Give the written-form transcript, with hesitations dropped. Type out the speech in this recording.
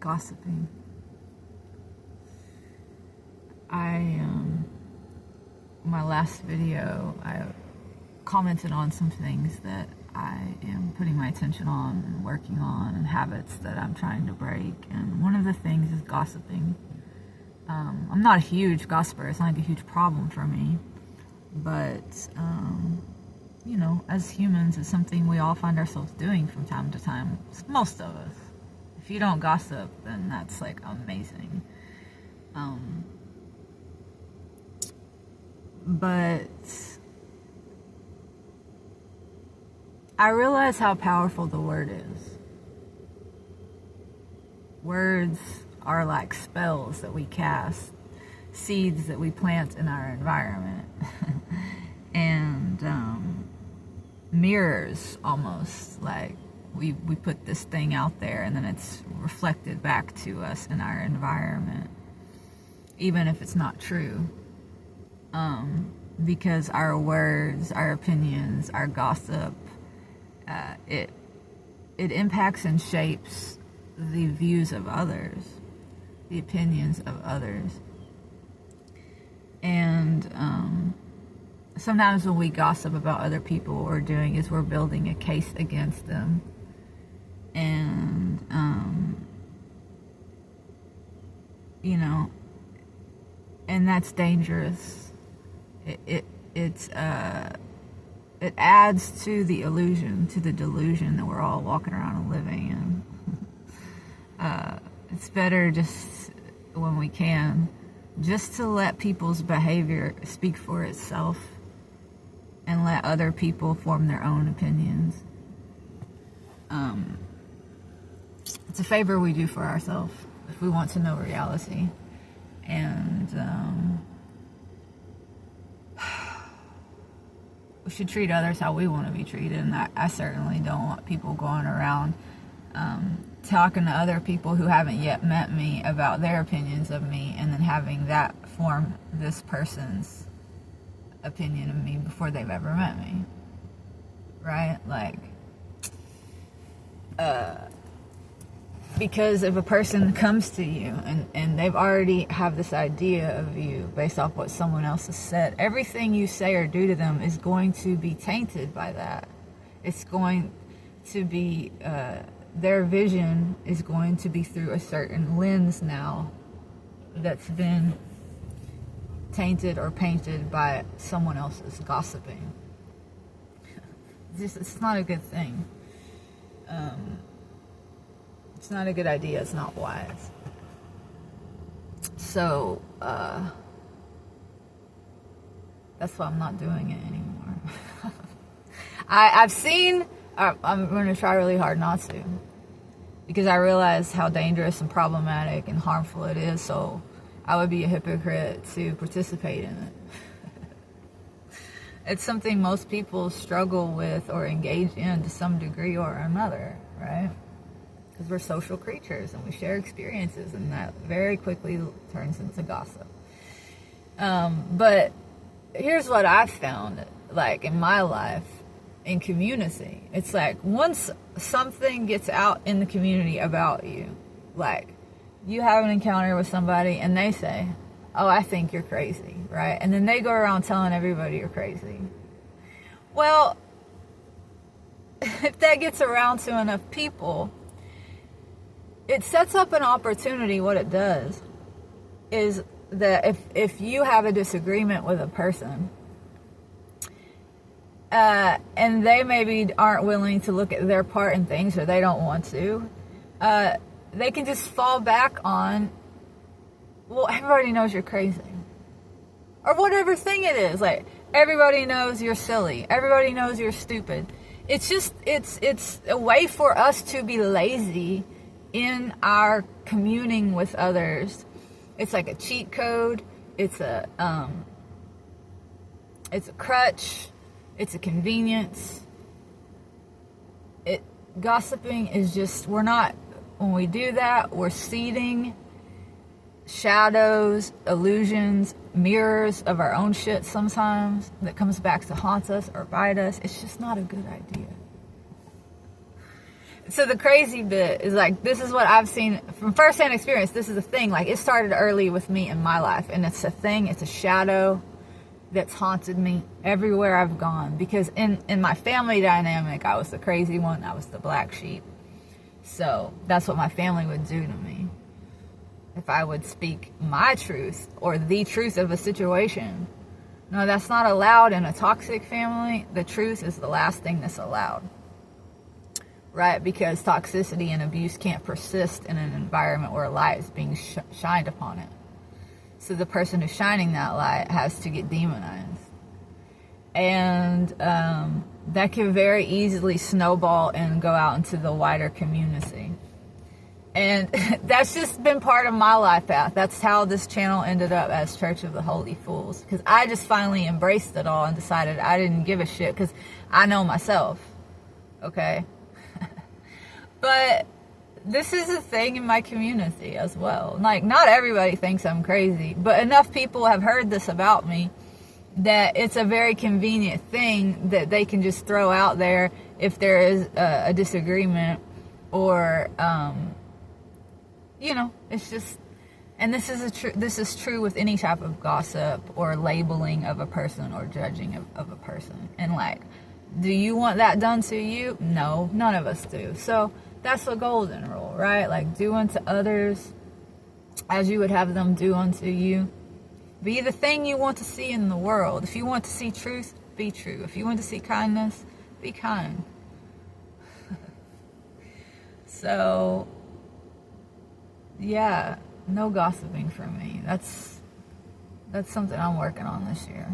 Gossiping. My last video, I commented on some things that I am putting my attention on and working on, and habits that I'm trying to break. And one of the things is gossiping. I'm not a huge gossiper. It's not like a huge problem for me. But, you know, as humans, it's something we all find ourselves doing from time to time. Most of us. If you don't gossip, then that's like amazing. But I realize how powerful the word is. Words are like spells that we cast, seeds that we plant in our environment, and mirrors almost. Like we put this thing out there and then it's reflected back to us in our environment, even if it's not true. Because our words, our opinions, our gossip, it impacts and shapes the views of others, the opinions of others. And sometimes when we gossip about other people, what we're doing is we're building a case against them. And, you know, and that's dangerous. It adds to the illusion, to the delusion that we're all walking around and living in. It's better just when we can, just to let people's behavior speak for itself and let other people form their own opinions. It's a favor we do for ourselves if we want to know reality. And we should treat others how we want to be treated, and I certainly don't want people going around talking to other people who haven't yet met me about their opinions of me, and then having that form this person's opinion of me before they've ever met me, right? Like, because if a person comes to you and they've already have this idea of you based off what someone else has said, everything you say or do to them is going to be tainted by that. It's going to be, their vision is going to be through a certain lens now that's been tainted or painted by someone else's gossiping. It's not a good thing. It's not a good idea. It's not wise. So, that's why I'm not doing it anymore. I've seen, I'm going to try really hard not to, because I realize how dangerous and problematic and harmful it is, so I would be a hypocrite to participate in it. It's something most people struggle with or engage in to some degree or another, right? Because we're social creatures and we share experiences, and that very quickly turns into gossip. But here's what I've found, like in my life, in community. It's like once something gets out in the community about you, like you have an encounter with somebody and they say, oh, I think you're crazy, right? And then they go around telling everybody you're crazy. Well, if that gets around to enough people, it sets up an opportunity. What it does is that if you have a disagreement with a person, and they maybe aren't willing to look at their part in things, or they don't want to, they can just fall back on, well, everybody knows you're crazy. Or whatever thing it is. Like, everybody knows you're silly. Everybody knows you're stupid. It's just, it's a way for us to be lazy in our communing with others. It's like a cheat code. It's a crutch. It's a convenience. Gossiping is just, when we do that, we're seeding shadows, illusions, mirrors of our own shit sometimes that comes back to haunt us or bite us. It's just not a good idea. So the crazy bit is like, this is what I've seen from firsthand experience. This is a thing. Like, it started early with me in my life, and it's a thing. It's a shadow that's haunted me everywhere I've gone. Because in my family dynamic, I was the crazy one. I was the black sheep. So that's what my family would do to me. If I would speak my truth or the truth of a situation. No, that's not allowed in a toxic family. The truth is the last thing that's allowed. Right? Because toxicity and abuse can't persist in an environment where a light is being shined upon it. So the person who's shining that light has to get demonized. And that can very easily snowball and go out into the wider community. And that's just been part of my life path. That's how this channel ended up as Church of the Holy Fools. Because I just finally embraced it all and decided I didn't give a shit because I know myself. Okay? But this is a thing in my community as well. Like, not everybody thinks I'm crazy, but enough people have heard this about me that it's a very convenient thing that they can just throw out there if there is a disagreement or, you know, it's just, and this is true with any type of gossip or labeling of a person or judging of a person. And like, do you want that done to you? No, none of us do. So that's the golden rule, right? Like, do unto others as you would have them do unto you. Be the thing you want to see in the world. If you want to see truth, be true. If you want to see kindness, be kind. So, yeah, no gossiping for me. That's something I'm working on this year.